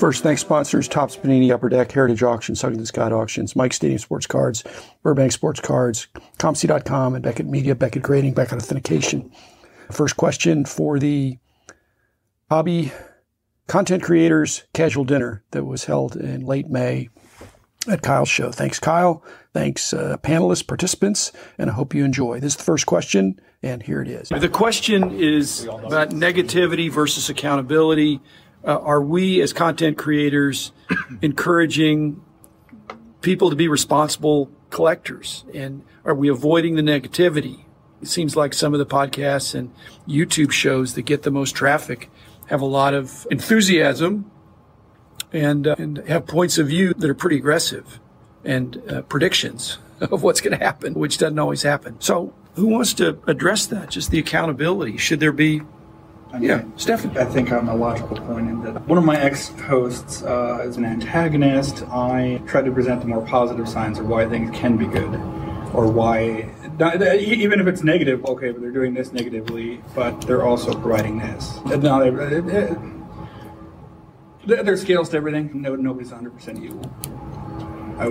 First, thanks sponsors, Tops Panini, Upper Deck, Heritage Auctions, Huggins and Scott Auctions, Mike Stadium Sports Cards, Burbank Sports Cards, ComC.com, and Beckett Media, Beckett Grading, Beckett Authentication. First question for the Hobby Content Creators Casual Dinner that was held in late May at Kyle's show. Thanks, Kyle. Thanks, panelists, participants, and I hope you enjoy. This is the first question, and here it is. The question is about negativity versus accountability. Are we, as content creators, encouraging people to be responsible collectors? And are we avoiding the negativity? It seems like some of the podcasts and YouTube shows that get the most traffic have a lot of enthusiasm and have points of view that are pretty aggressive and predictions of what's going to happen, which doesn't always happen. So who wants to address that? Just the accountability. Should there be... Stefan. I think I'm a logical point in that one of my ex-hosts is an antagonist. I try to present the more positive signs of why things can be good, or why, even if it's negative, okay, but they're doing this negatively, but they're also providing this. There's scales to everything. Nobody's 100% evil. I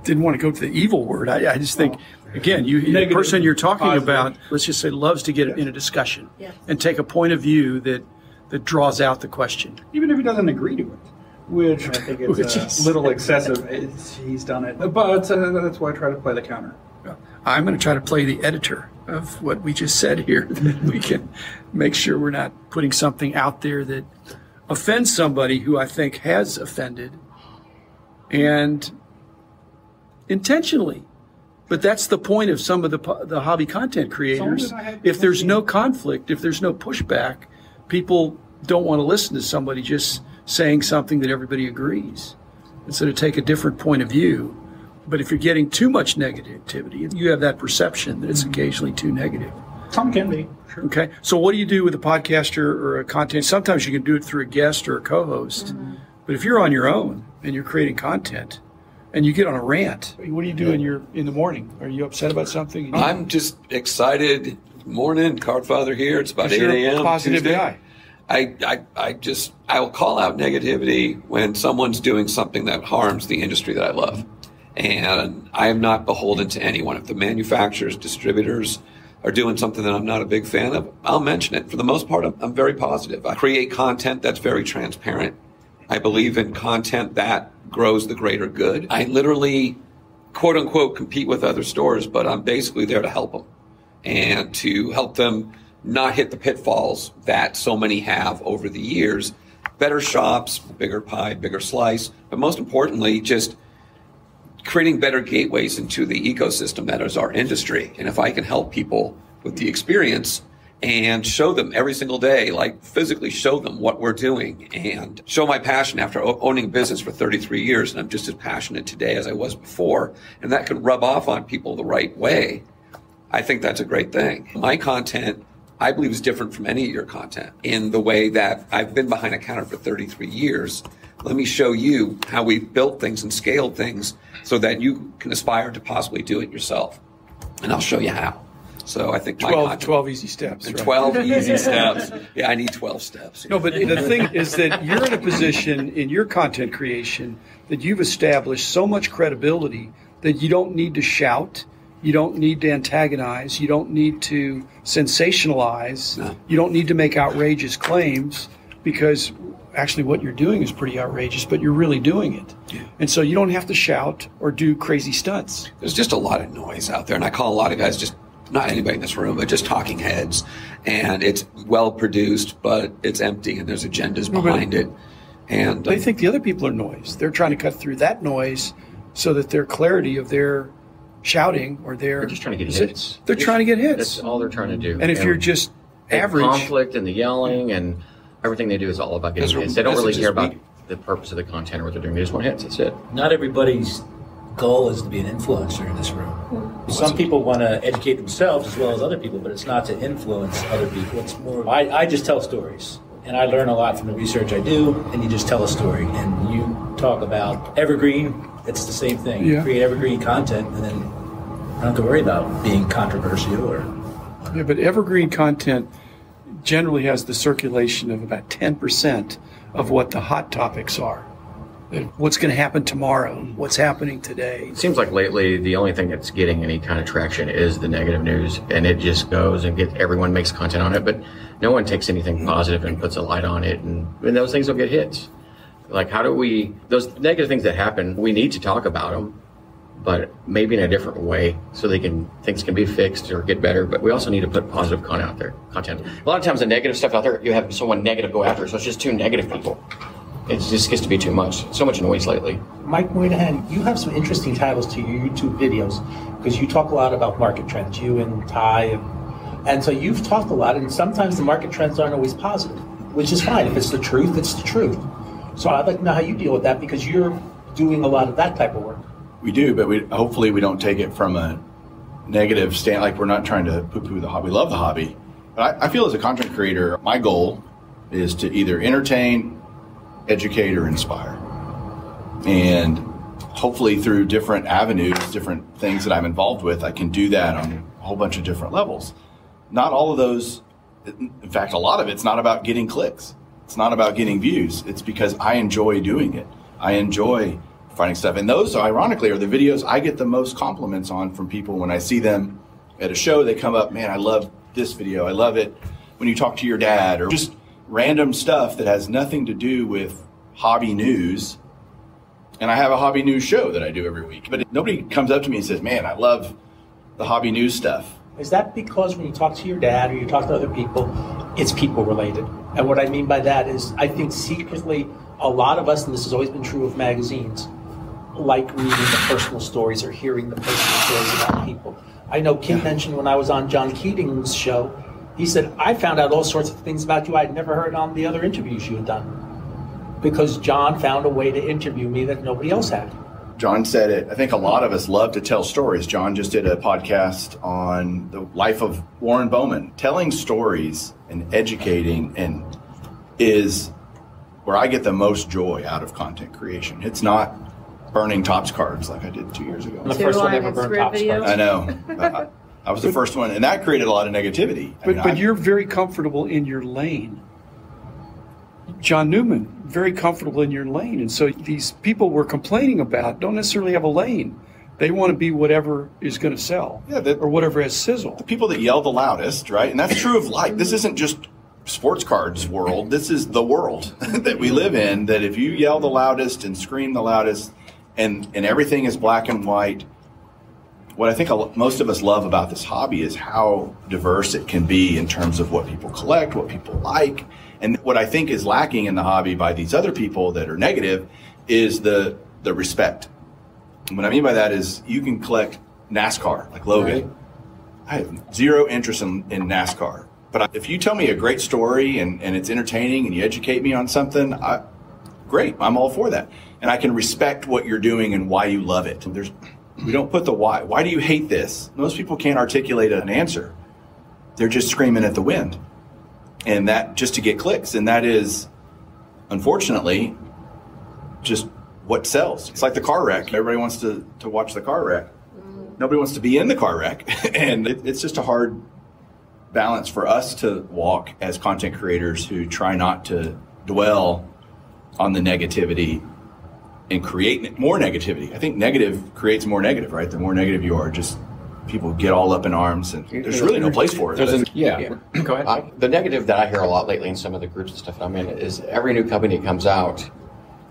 didn't want to go to the evil word. I just think, again, the person you're talking about, let's just say, loves to get in a discussion and take a point of view that draws out the question. Even if he doesn't agree to it, which I think it's a little excessive. He's done it. But that's why I try to play the counter. I'm going to try to play the editor of what we just said here. That we can make sure we're not putting something out there that offends somebody who I think has offended, and intentionally. But that's the point of some of the hobby content creators. If there's no conflict, if there's no pushback, people don't want to listen to somebody just saying something that everybody agrees. And so to take a different point of view. But if you're getting too much negativity, you have that perception that it's occasionally too negative. Some can be. Sure. Okay. So what do you do with a podcaster or a content? Sometimes you can do it through a guest or a co-host. But if you're on your own and you're creating content and you get on a rant, what do you do in the morning? Are you upset about something? I'm just excited. Morning, Cardfather here. It's about 8 a.m. Positive Tuesday. guy. I will call out negativity when someone's doing something that harms the industry that I love. And I am not beholden to anyone. If the manufacturers, distributors are doing something that I'm not a big fan of, I'll mention it. For the most part, I'm very positive. I create content that's very transparent. I believe in content that grows the greater good. I literally, quote unquote, compete with other stores, but I'm basically there to help them and to help them not hit the pitfalls that so many have over the years. Better shops, bigger pie, bigger slice, but most importantly, just creating better gateways into the ecosystem that is our industry. And if I can help people with the experience and show them every single day, like physically show them what we're doing and show my passion after owning a business for 33 years. And I'm just as passionate today as I was before. And that can rub off on people the right way. I think that's a great thing. My content, I believe, is different from any of your content in the way that I've been behind a counter for 33 years. Let me show you how we've built things and scaled things so that you can aspire to possibly do it yourself. And I'll show you how. So I think 12 easy steps. And 12 easy steps. Yeah, I need 12 steps. No, but the thing is that you're in a position in your content creation that you've established so much credibility that you don't need to shout. You don't need to antagonize. You don't need to sensationalize. No. You don't need to make outrageous claims, because actually what you're doing is pretty outrageous, but you're really doing it. Yeah. And so you don't have to shout or do crazy stunts. There's just a lot of noise out there, and I call a lot of guys just, not anybody in this room, but just talking heads. And it's well produced, but it's empty, and there's agendas behind it. And they think the other people are noise. They're trying to cut through that noise so that their clarity of their shouting or their... They're just trying to get hits. They're trying to get hits. That's all they're trying to do. And if you're just average... conflict and the yelling and everything they do is all about getting hits. They don't really care about the purpose of the content or what they're doing. They just want hits. That's it. Not everybody's goal is to be an influencer in this room. Some people want to educate themselves as well as other people, but it's not to influence other people. It's more, I just tell stories. And I learn a lot from the research I do, and you just tell a story. And you talk about evergreen, it's the same thing. Yeah. You create evergreen content, and then you don't have to worry about being controversial or... Yeah, but evergreen content generally has the circulation of about 10% of what the hot topics are. What's going to happen tomorrow? What's happening today? It seems like lately the only thing that's getting any kind of traction is the negative news, and it just goes and everyone makes content on it, but no one takes anything positive and puts a light on it, and those things will get hits. Like, how do those negative things that happen, we need to talk about them, but maybe in a different way so things can be fixed or get better, but we also need to put positive content out there. A lot of times the negative stuff out there, you have someone negative go after it, so it's just two negative people. It just gets to be too much. So much noise lately. Mike Moynihan, you have some interesting titles to your YouTube videos because you talk a lot about market trends, you and Ty. And so you've talked a lot, and sometimes the market trends aren't always positive, which is fine. If it's the truth, it's the truth. So I'd like to know how you deal with that because you're doing a lot of that type of work. We do, but hopefully we don't take it from a negative stand, like we're not trying to poo-poo the hobby. We love the hobby. But I feel as a content creator, my goal is to either entertain, educate, or inspire. And hopefully through different avenues, different things that I'm involved with, I can do that on a whole bunch of different levels. Not all of those, in fact, a lot of it's not about getting clicks. It's not about getting views. It's because I enjoy doing it. I enjoy finding stuff. And those, ironically, are the videos I get the most compliments on from people when I see them at a show. They come up, man, I love this video. I love it when you talk to your dad, or just random stuff that has nothing to do with hobby news. And I have a hobby news show that I do every week. But nobody comes up to me and says, man, I love the hobby news stuff. Is that because when you talk to your dad or you talk to other people, it's people related? And what I mean by that is I think secretly a lot of us, and this has always been true of magazines, like reading the personal stories or hearing the personal stories about people. I know Kim mentioned when I was on John Keating's show, he said, I found out all sorts of things about you I'd never heard on the other interviews you had done. Because John found a way to interview me that nobody else had. John said it. I think a lot of us love to tell stories. John just did a podcast on the life of Warren Bowman. Telling stories and educating is where I get the most joy out of content creation. It's not burning Topps cards like I did 2 years ago. I'm the first one ever burned Topps cards. I know. I was the first one, and that created a lot of negativity. But you're very comfortable in your lane. John Newman, very comfortable in your lane. And so these people we're complaining about don't necessarily have a lane. They want to be whatever is going to sell, or whatever has sizzle. The people that yell the loudest, right? And that's true of life. This isn't just sports cards world. This is the world that we live in, that if you yell the loudest and scream the loudest and everything is black and white, what I think most of us love about this hobby is how diverse it can be in terms of what people collect, what people like. And what I think is lacking in the hobby by these other people that are negative is the respect. And what I mean by that is you can collect NASCAR, like Logan. Right. I have zero interest in NASCAR. But if you tell me a great story and it's entertaining and you educate me on something, great, I'm all for that. And I can respect what you're doing and why you love it. We don't put the why. Why do you hate this? Most people can't articulate an answer. They're just screaming at the wind. And that just to get clicks. And that is, unfortunately, just what sells. It's like the car wreck. Everybody wants to watch the car wreck. Nobody wants to be in the car wreck. And it's just a hard balance for us to walk as content creators who try not to dwell on the negativity and create more negativity. I think negative creates more negative, right? The more negative you are, just people get all up in arms, and there's really no place for it. Go ahead. The negative that I hear a lot lately in some of the groups and stuff I'm in is every new company that comes out,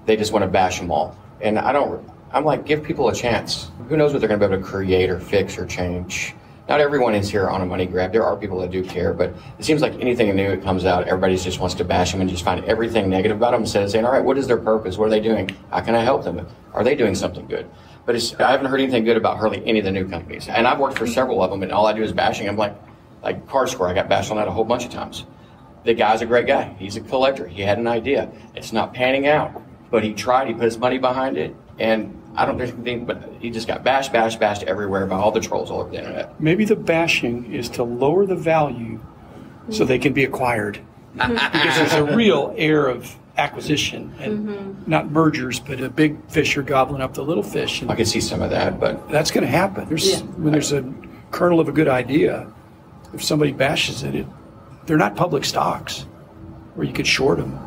they just want to bash them all. And I'm like, give people a chance. Who knows what they're going to be able to create or fix or change. Not everyone is here on a money grab. There are people that do care, but it seems like anything new that comes out, everybody just wants to bash them and just find everything negative about them instead of saying, all right, what is their purpose? What are they doing? How can I help them? Are they doing something good? But I haven't heard anything good about hardly any of the new companies. And I've worked for several of them, and all I do is bashing. I'm like Card Score, I got bashed on that a whole bunch of times. The guy's a great guy. He's a collector. He had an idea. It's not panning out, but he tried. He put his money behind it, and I don't think, but he just got bashed everywhere by all the trolls all over the internet. Maybe the bashing is to lower the value so they can be acquired. Because there's a real air of acquisition and not mergers, but a big fish are gobbling up the little fish. And I could see some of that, but that's going to happen. When there's a kernel of a good idea, if somebody bashes it, They're not public stocks where you could short them.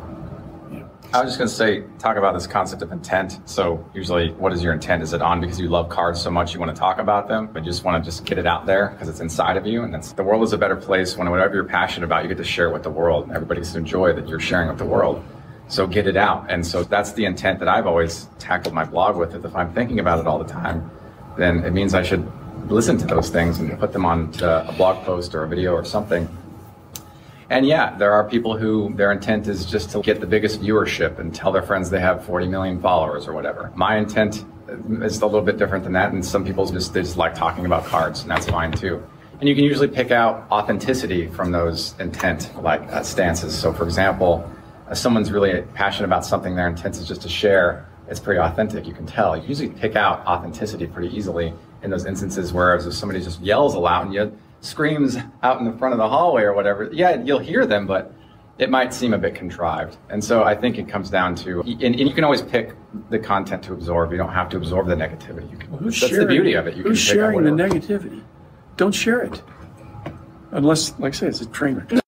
I was just going to say, talk about this concept of intent. So usually, what is your intent? Is it on because you love cards so much you want to talk about them, but you just want to just get it out there because it's inside of you? And the world is a better place when whatever you're passionate about, you get to share it with the world. And everybody gets to enjoy that you're sharing with the world. So get it out. And so that's the intent that I've always tackled my blog with. If I'm thinking about it all the time, then it means I should listen to those things and put them on a blog post or a video or something. And yeah, there are people who their intent is just to get the biggest viewership and tell their friends they have 40 million followers or whatever. My intent is a little bit different than that, and some people they just like talking about cards, and that's fine too. And you can usually pick out authenticity from those intent stances. So for example, if someone's really passionate about something, their intent is just to share, it's pretty authentic, you can tell. You usually pick out authenticity pretty easily in those instances, whereas if somebody just yells aloud and you screams out in the front of the hallway or whatever, yeah, you'll hear them, but it might seem a bit contrived. And so I think it comes down to, and you can always pick the content to absorb. You don't have to absorb the negativity. That's the beauty of it. Who's sharing the negativity? Don't share it. Unless, like I say, it's a train wreck.